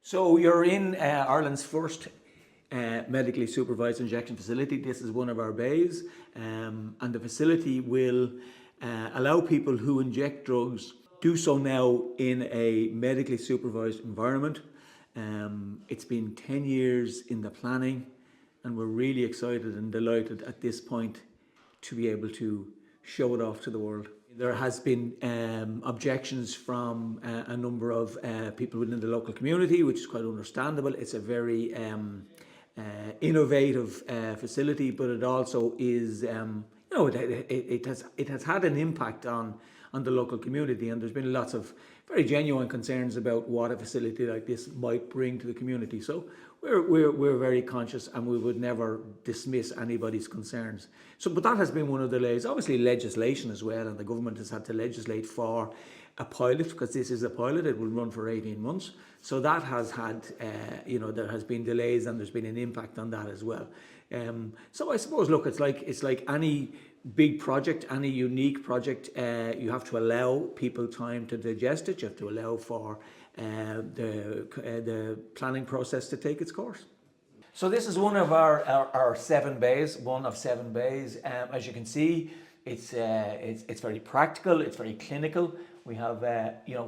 So you're in Ireland's first medically supervised injection facility. This is one of our bays, and the facility will allow people who inject drugs do so now in a medically supervised environment. It's been 10 years in the planning, and we're really excited and delighted at this point to be able to show it off to the world. There has been objections from a number of people within the local community, which is quite understandable. It's a very innovative facility, but it also is, it has had an impact on the local community, and there's been lots of very genuine concerns about what a facility like this might bring to the community. So we're very conscious, and we would never dismiss anybody's concerns. So, but that has been one of the delays. Obviously, legislation as well, and the government has had to legislate for a pilot, because this is a pilot. It will run for 18 months. So that has had, there has been delays, and there's been an impact on that as well. So I suppose, look, it's like any big project, any unique project. You have to allow people time to digest it. You have to allow for the planning process to take its course. So this is one of our 7 bays, one of 7 bays. As you can see, it's very practical. It's very clinical. We have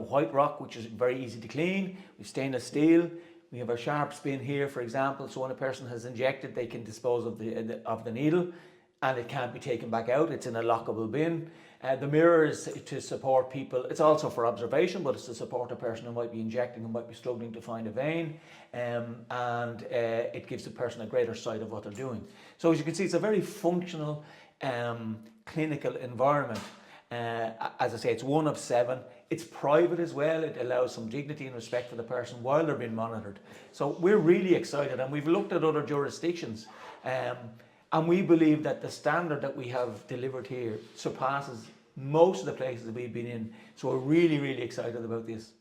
white rock, which is very easy to clean. We have stainless steel. We have a sharp spin here, for example. So when a person has injected, they can dispose of the needle, and it can't be taken back out. It's in a lockable bin. The mirror is to support people. It's also for observation, but it's to support a person who might be injecting, who might be struggling to find a vein, and it gives the person a greater sight of what they're doing. So as you can see, it's a very functional clinical environment. As I say, it's one of 7. It's private as well. It allows some dignity and respect for the person while they're being monitored. So we're really excited, and we've looked at other jurisdictions, and we believe that the standard that we have delivered here surpasses most of the places that we've been in. So we're really, really excited about this.